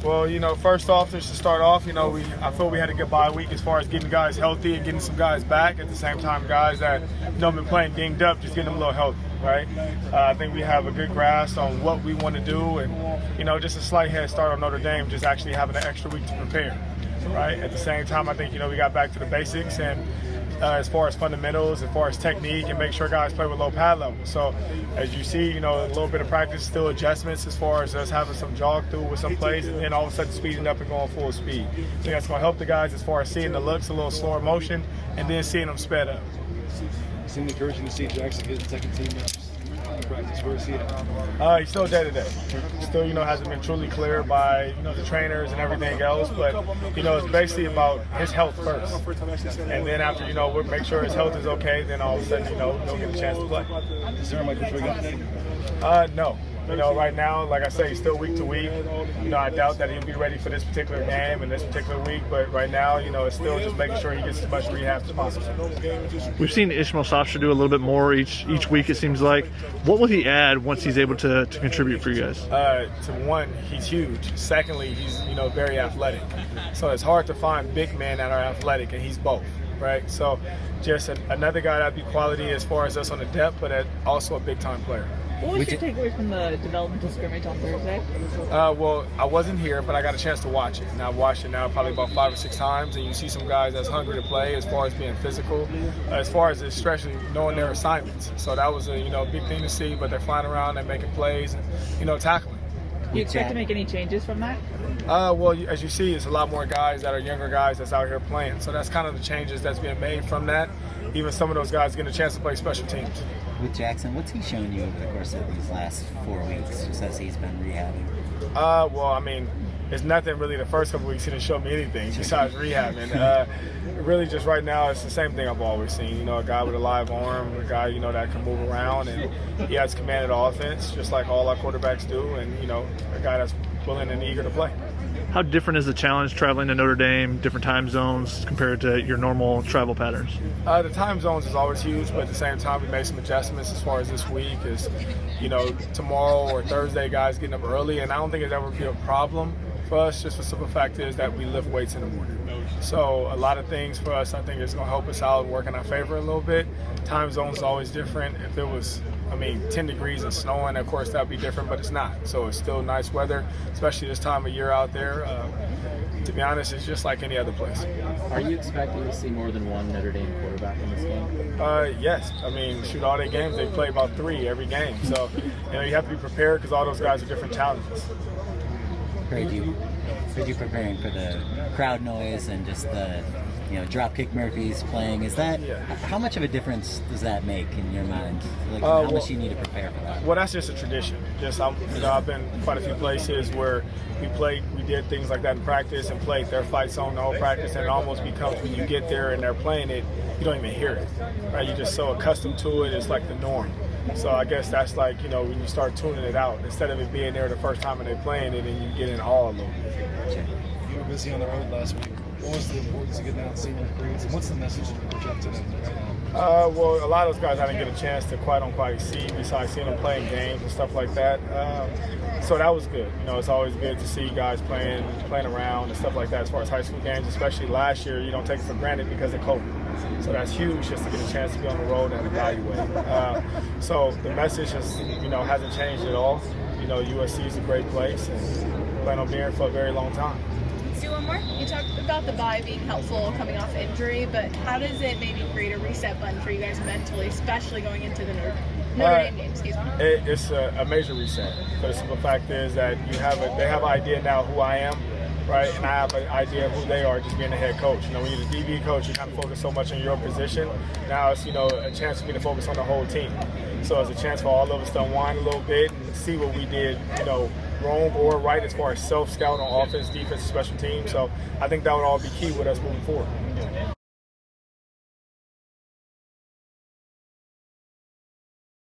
Well, first off, just to start off, I feel we had a good bye week as far as getting guys healthy and getting some guys back. At the same time, guys that been playing dinged up, just getting them a little healthy, right? I think we have a good grasp on what we want to do, and just a slight head start on Notre Dame, just actually having an extra week to prepare, right? At the same time, I think we got back to the basics and. As far as fundamentals, as far as technique, and make sure guys play with low pad levels. So, as you see, a little bit of practice, still adjustments as far as us having some jog through with some plays, and then all of a sudden speeding up and going full speed. I think that's going to help the guys as far as seeing the looks, a little slower motion, and then seeing them sped up. It seemed encouraging to see Jackson get second team reps in practice. Where is he at? He's still day-to-day. Still, hasn't been truly cleared by, the trainers and everything else. But, it's basically about his health first. And then after, we'll make sure his health is okay, then all of a sudden, he'll get a chance to play. Is there a Michael Trigger today? No. Right now, like I say, he's still week to week. I doubt that he'll be ready for this particular game and this particular week. But right now, it's still just making sure he gets as much rehab as possible. We've seen Ishmael Sofstra do a little bit more each week, it seems like. What will he add once he's able to contribute for you guys? To one, he's huge. Secondly, he's very athletic. So it's hard to find big men that are athletic, and he's both. Right, so just another guy that'd be quality as far as us on the depth, but also a big-time player. What was your takeaway from the developmental scrimmage on Thursday? Well, I wasn't here, but I got a chance to watch it. And I've watched it now probably about 5 or 6 times, and you see some guys that's hungry to play as far as being physical, as far as especially knowing their assignments. So that was a big thing to see, but they're flying around, they're making plays, and tackling. Do you expect to make any changes from that? Well, as you see, it's a lot more guys that are younger guys that's out here playing. So that's kind of the changes that's being made from that. Even some of those guys getting a chance to play special teams. With Jackson, what's he shown you over the course of these last 4 weeks, just as he's been rehabbing? It's nothing really. The first couple weeks he didn't show me anything besides rehabbing. Really, just right now, it's the same thing I've always seen. A guy with a live arm, a guy that can move around, and he has command of the offense, just like all our quarterbacks do, and a guy that's willing and eager to play. How different is the challenge traveling to Notre Dame, different time zones compared to your normal travel patterns? The time zones is always huge, but at the same time, we made some adjustments as far as this week is, tomorrow or Thursday, guys getting up early, and I don't think it'll ever be a problem for us. Just the simple fact is that we lift weights in the morning. So a lot of things for us, I think, is going to help us out and work in our favor a little bit. Time zones is always different. If it was 10 degrees and snowing, of course, that would be different, but it's not. So it's still nice weather, especially this time of year out there. To be honest, it's just like any other place. Are you expecting to see more than one Notre Dame quarterback in this game? Yes. All their games, they play about 3 every game. So, you have to be prepared because all those guys are different challenges. Heard you preparing for the crowd noise and just the Dropkick Murphys playing. Is that how much of a difference does that make in your mind? How much do you need to prepare for that? Well, that's just a tradition. I've been quite a few places where we did things like that in practice and played their fight song the whole practice, and it almost becomes when you get there and they're playing it, you don't even hear it. Right? You're just so accustomed to it, it's like the norm. So I guess that's like, when you start tuning it out, instead of it being there the first time and they're playing it and you get in awe a little bit. You were busy on the road last week. What was the importance of getting out and seeing recruits, and what's the message to project to them right now? Well, a lot of those guys I didn't get a chance to quite see, besides seeing them playing games and stuff like that. So that was good. It's always good to see guys playing around and stuff like that as far as high school games, especially last year. You don't take it for granted because of COVID. So that's huge just to get a chance to be on the road and evaluate. So the message hasn't changed at all. USC is a great place and plan on being here for a very long time. Let's do one more. You talked about the bye being helpful coming off injury, but how does it maybe create a reset button for you guys mentally, especially going into the Notre Dame game? It's a major reset. But the simple fact is that they have an idea now who I am, right? And I have an idea of who they are, just being the head coach. When you're the DB coach, you kind of focus so much on your position. Now it's a chance for me to focus on the whole team. So it's a chance for all of us to unwind a little bit and see what we did, wrong or right as far as self-scout on offense, defense, special teams. So I think that would all be key with us moving forward.